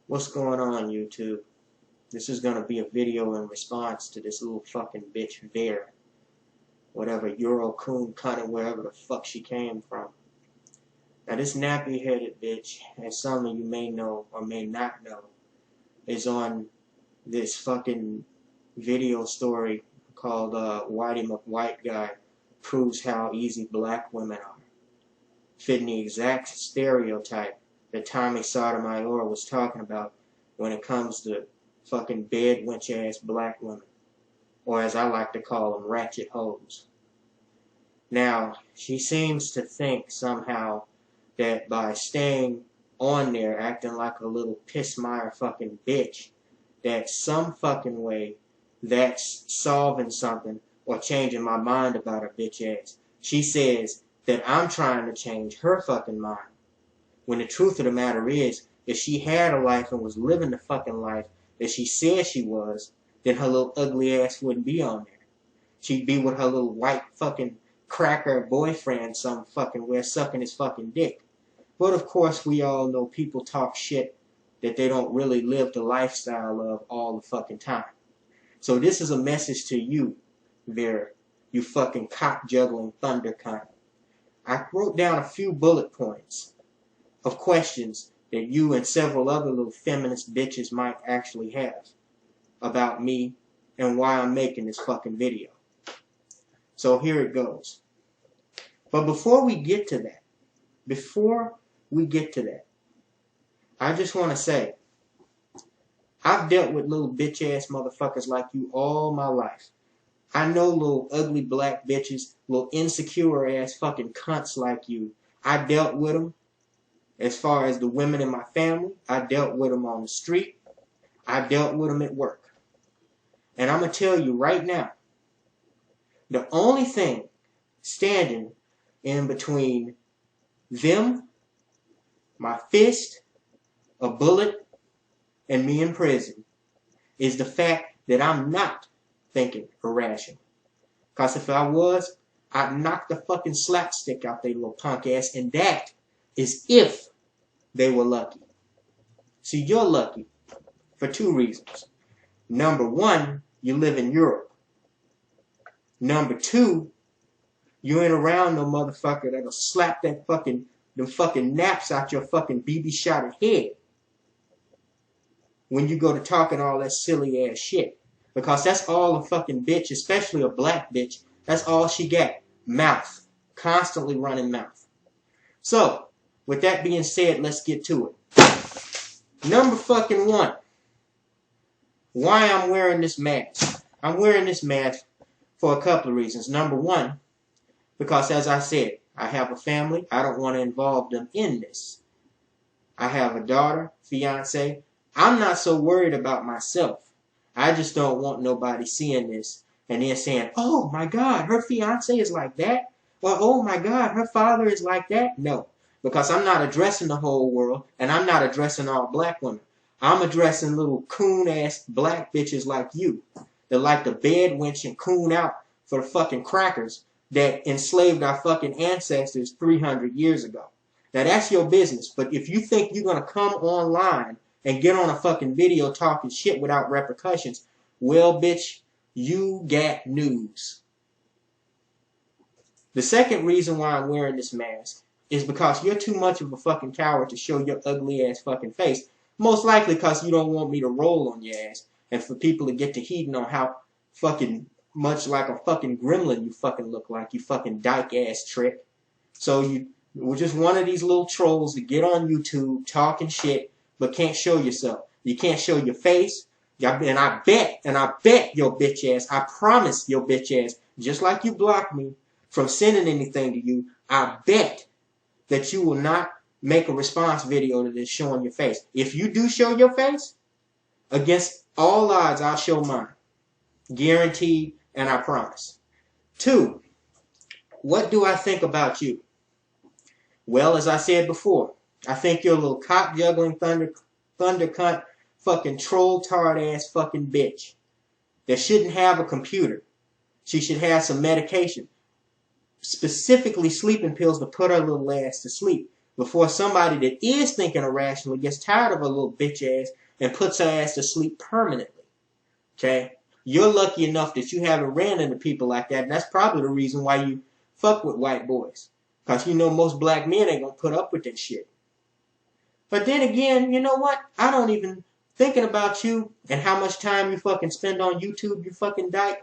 What's going on, YouTube? This is gonna be a video in response to this little fucking bitch Vera. Whatever, Euro coon cunt or wherever the fuck she came from. Now this nappy-headed bitch, as some of you may know or may not know, is on this fucking video story called Whitey McWhite Guy Proves How Easy Black Women Are. Fitting the exact stereotype that Tommy Sotomayor was talking about when it comes to fucking bed wench ass black women, or as I like to call them, ratchet hoes. Now, she seems to think somehow that by staying on there acting like a little pissmire fucking bitch, that some fucking way that's solving something or changing my mind about her bitch ass. She says that I'm trying to change her fucking mind. When the truth of the matter is, if she had a life and was living the fucking life that she said she was, then her little ugly ass wouldn't be on there. She'd be with her little white fucking cracker boyfriend some fucking where sucking his fucking dick. But of course we all know people talk shit that they don't really live the lifestyle of all the fucking time. So this is a message to you, Vera, you fucking cock juggling thunder cunt. I wrote down a few bullet points of questions that you and several other little feminist bitches might actually have about me and why I'm making this fucking video. So here it goes. But before we get to that, I just want to say, I've dealt with little bitch ass motherfuckers like you all my life. I know little ugly black bitches, little insecure ass fucking cunts like you. I dealt with them. As far as the women in my family, I dealt with them on the street. I dealt with them at work. And I'm going to tell you right now, the only thing standing in between them, my fist, a bullet, and me in prison is the fact that I'm not thinking irrational. Because if I was, I'd knock the fucking slapstick out their little punk ass, and that is if they were lucky. See, you're lucky for two reasons. Number one, you live in Europe. Number two, you ain't around no motherfucker that'll slap them fucking naps out your fucking BB-shotted head when you go to talking all that silly ass shit. Because that's all a fucking bitch, especially a black bitch, that's all she got. Mouth. Constantly running mouth. So, with that being said, let's get to it. Number fucking one. Why I'm wearing this mask. I'm wearing this mask for a couple of reasons. Number one, because as I said, I have a family. I don't want to involve them in this. I have a daughter, fiance. I'm not so worried about myself. I just don't want nobody seeing this and then saying, oh my God, her fiance is like that? Or oh my God, her father is like that? No. Because I'm not addressing the whole world, and I'm not addressing all black women. I'm addressing little coon-ass black bitches like you that like to bed wench and coon out for the fucking crackers that enslaved our fucking ancestors 300 years ago. Now that's your business, but if you think you're going to come online and get on a fucking video talking shit without repercussions, well, bitch, you got news. The second reason why I'm wearing this mask is because you're too much of a fucking coward to show your ugly ass fucking face. Most likely because you don't want me to roll on your ass and for people to get to heating on how fucking much like a fucking gremlin you fucking look like, you fucking dyke ass trick. So you were just one of these little trolls that get on YouTube talking shit but can't show yourself. You can't show your face. And I bet your bitch ass, I promise your bitch ass, just like you blocked me from sending anything to you, I bet that you will not make a response video to this showing your face. If you do show your face, against all odds, I'll show mine. Guaranteed, and I promise. Two, what do I think about you? Well, as I said before, I think you're a little cock-juggling thunder cunt, fucking troll-tard-ass fucking bitch that shouldn't have a computer. She should have some medication. Specifically sleeping pills to put her little ass to sleep. before somebody that is thinking irrationally gets tired of a little bitch ass and puts her ass to sleep permanently. Okay? You're lucky enough that you haven't ran into people like that, and that's probably the reason why you fuck with white boys. Because you know most black men ain't gonna put up with that shit. But then again, you know what? I don't even, thinking about you and how much time you fucking spend on YouTube, you fucking dyke,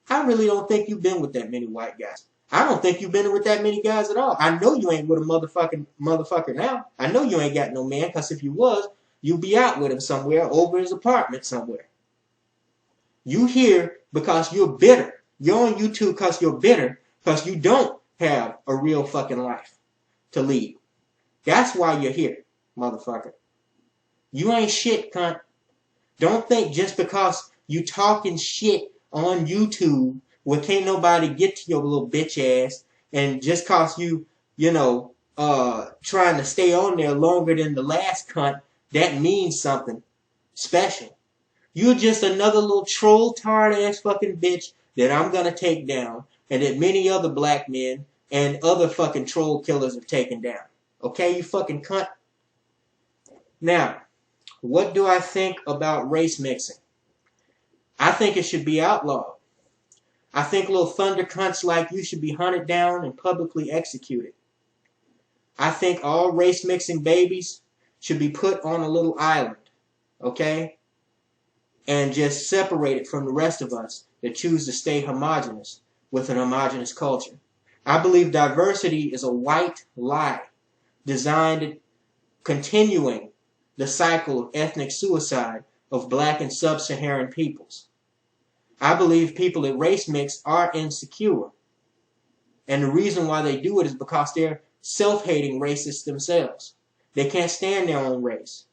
I really don't think you've been with that many white guys. I don't think you've been with that many guys at all. I know you ain't with a motherfucker now. I know you ain't got no man, because if you was, you'd be out with him somewhere, over his apartment somewhere. You here because you're bitter. You're on YouTube because you're bitter, because you don't have a real fucking life to lead. That's why you're here, motherfucker. You ain't shit, cunt. Don't think just because you talking shit on YouTube where can't nobody get to your little bitch ass, and just cause you know, trying to stay on there longer than the last cunt, that means something special. You're just another little troll tard ass fucking bitch that I'm gonna take down, and that many other black men and other fucking troll killers have taken down. Okay, you fucking cunt? Now, what do I think about race mixing? I think it should be outlawed. I think little thunder cunts like you should be hunted down and publicly executed. I think all race mixing babies should be put on a little island, okay? And just separated from the rest of us that choose to stay homogenous with an homogenous culture. I believe diversity is a white lie designed at continuing the cycle of ethnic suicide of black and sub-Saharan peoples. I believe people that race mix are insecure. And the reason why they do it is because they're self-hating racists themselves. They can't stand their own race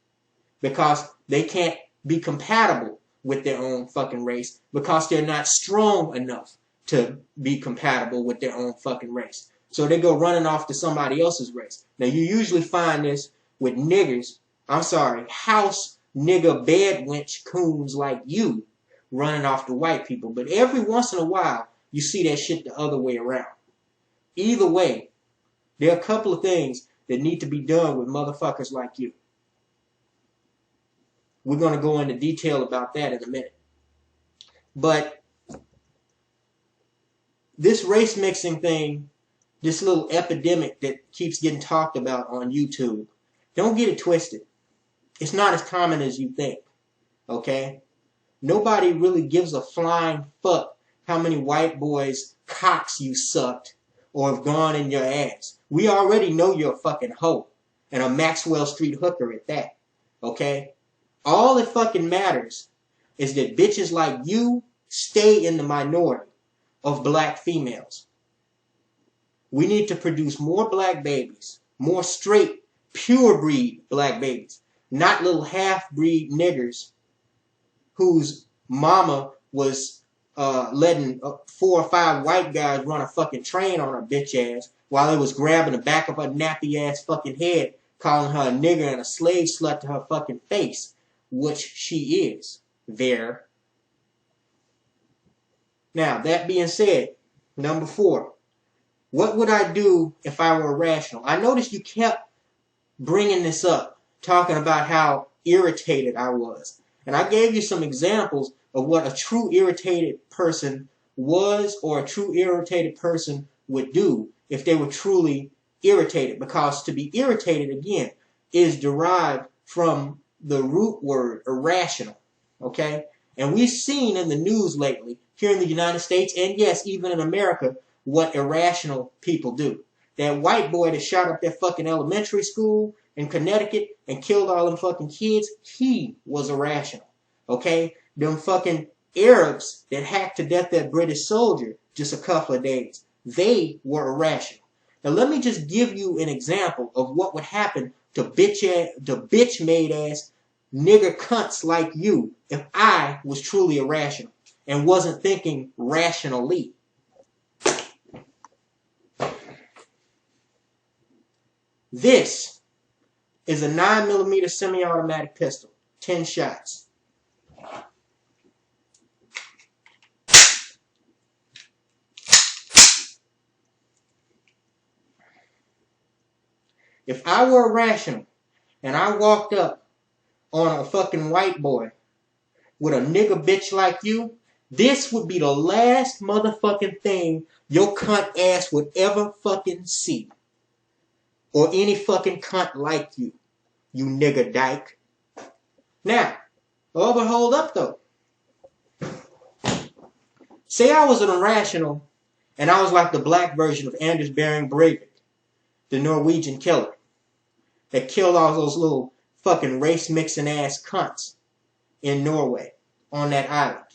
because they can't be compatible with their own fucking race because they're not strong enough to be compatible with their own fucking race. So they go running off to somebody else's race. Now you usually find this with niggers, house nigger bed wench coons like you running off to white people. But every once in a while, you see that shit the other way around. Either way, there are a couple of things that need to be done with motherfuckers like you. We're going to go into detail about that in a minute. But this race mixing thing, this little epidemic that keeps getting talked about on YouTube, don't get it twisted. It's not as common as you think, okay? Nobody really gives a flying fuck how many white boys' cocks you sucked or have gone in your ass. We already know you're a fucking hoe and a Maxwell Street hooker at that, okay? All that fucking matters is that bitches like you stay in the minority of black females. We need to produce more black babies, more straight, pure breed black babies, not little half-breed niggers whose mama was letting 4 or 5 white guys run a fucking train on her bitch ass while they was grabbing the back of her nappy ass fucking head, calling her a nigger and a slave slut to her fucking face, which she is. There. Now, that being said, number 4, what would I do if I were irrational? I noticed you kept bringing this up, talking about how irritated I was. And I gave you some examples of what a true irritated person was or a true irritated person would do if they were truly irritated. Because to be irritated, again, is derived from the root word irrational. Okay? And we've seen in the news lately, here in the United States, and yes, even in America, what irrational people do. That white boy that shot up that fucking elementary school in Connecticut and killed all them fucking kids, he was irrational. Okay? Them fucking Arabs that hacked to death that British soldier just a couple of days, they were irrational. Now let me just give you an example of what would happen to bitch-made ass nigger cunts like you if I was truly irrational and wasn't thinking rationally. This is a 9mm semi-automatic pistol, 10 shots. If I were irrational and I walked up on a fucking white boy with a nigga bitch like you, this would be the last motherfucking thing your cunt ass would ever fucking see. Or any fucking cunt like you nigga dyke. Now, but hold up though. Say I was an irrational and I was like the black version of Anders Behring Breivik, the Norwegian killer that killed all those little fucking race mixing ass cunts in Norway on that island.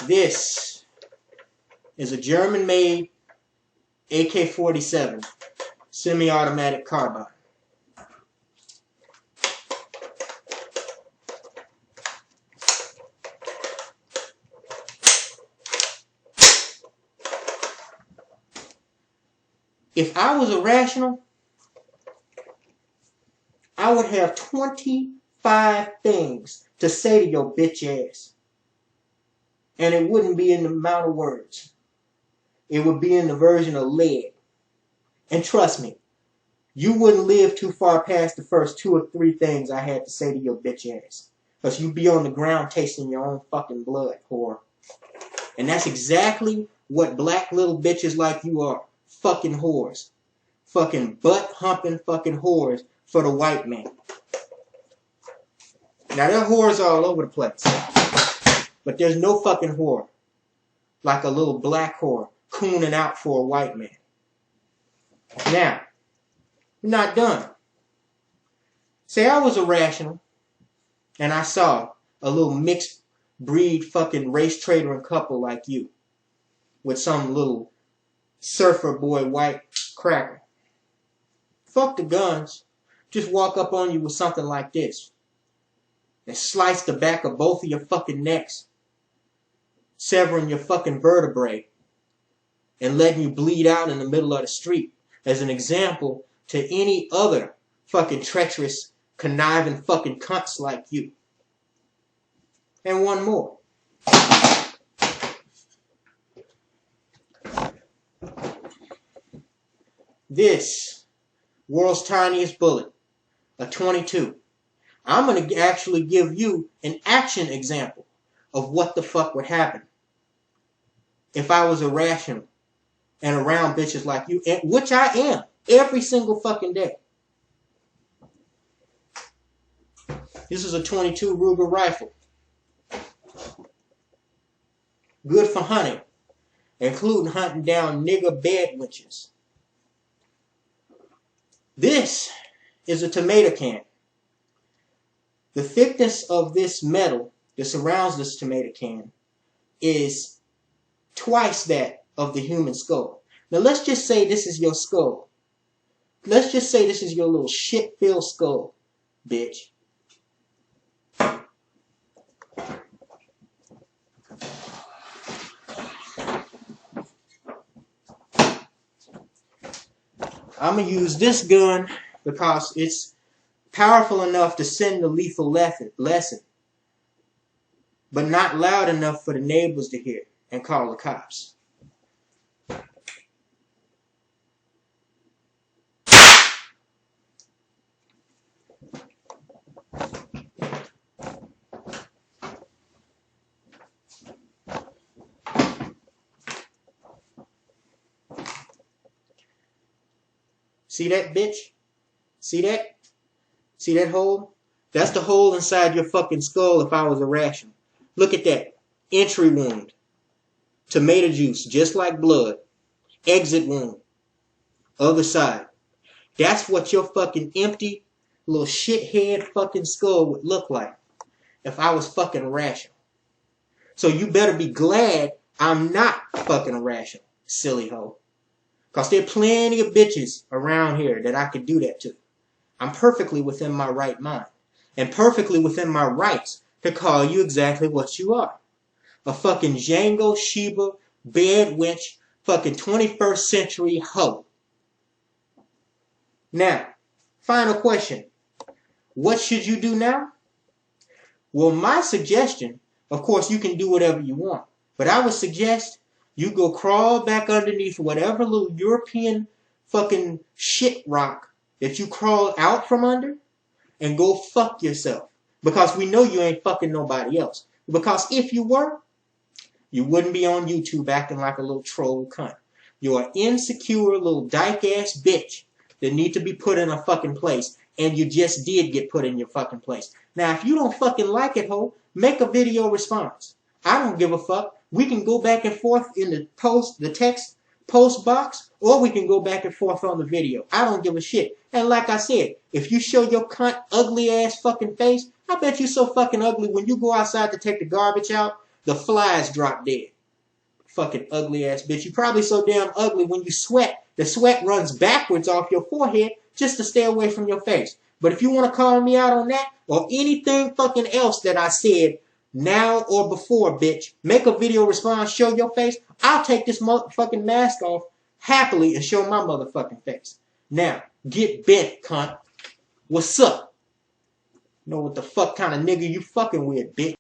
This is a German-made AK-47 semi-automatic carbine. If I was irrational, I would have 25 things to say to your bitch ass. And it wouldn't be in the amount of words. It would be in the version of lead. And trust me, you wouldn't live too far past the first 2 or 3 things I had to say to your bitch ass. Because you'd be on the ground tasting your own fucking blood, whore. And that's exactly what black little bitches like you are. Fucking whores. Fucking butt-humping fucking whores for the white man. Now, there are whores all over the place. But there's no fucking whore like a little black whore cooning out for a white man. Now, we're not done. Say I was irrational and I saw a little mixed breed fucking race trader and couple like you with some little surfer boy white cracker. Fuck the guns. Just walk up on you with something like this and slice the back of both of your fucking necks, severing your fucking vertebrae and letting you bleed out in the middle of the street as an example to any other fucking treacherous, conniving fucking cunts like you. And one more. This world's tiniest bullet, a 22. I'm going to actually give you an action example of what the fuck would happen if I was irrational and around bitches like you, which I am every single fucking day. This is a 22 Ruger rifle. Good for hunting, including hunting down nigger bed witches. This is a tomato can. The thickness of this metal that surrounds this tomato can is twice that of the human skull. Now let's just say this is your skull. Let's just say this is your little shit-filled skull, bitch. I'm going to use this gun because it's powerful enough to send the lethal lesson, but not loud enough for the neighbors to hear and call the cops. See that, bitch? See that? See that hole? That's the hole inside your fucking skull if I was irrational. Look at that. Entry wound. Tomato juice, just like blood. Exit wound. Other side. That's what your fucking empty little shithead fucking skull would look like if I was fucking irrational. So you better be glad I'm not fucking irrational, silly hoe. Because there are plenty of bitches around here that I could do that to. I'm perfectly within my right mind. And perfectly within my rights to call you exactly what you are. A fucking Django Sheba, bed wench, fucking 21st century hoe. Now, final question. What should you do now? Well, my suggestion, of course you can do whatever you want. But I would suggest you go crawl back underneath whatever little European fucking shit rock that you crawl out from under and go fuck yourself. Because we know you ain't fucking nobody else. Because if you were, you wouldn't be on YouTube acting like a little troll cunt. You're an insecure little dyke-ass bitch that need to be put in a fucking place. And you just did get put in your fucking place. Now, if you don't fucking like it, ho, make a video response. I don't give a fuck. We can go back and forth in the text post box, or we can go back and forth on the video. I don't give a shit. And like I said, if you show your cunt ugly ass fucking face, I bet you so fucking ugly when you go outside to take the garbage out, the flies drop dead. Fucking ugly ass bitch. You probably so damn ugly when you sweat, the sweat runs backwards off your forehead just to stay away from your face. But if you want to call me out on that, or anything fucking else that I said now or before, bitch, make a video response, show your face, I'll take this motherfucking mask off happily and show my motherfucking face. Now, get bent, cunt. What's up? Know what the fuck kind of nigga you fucking with, bitch.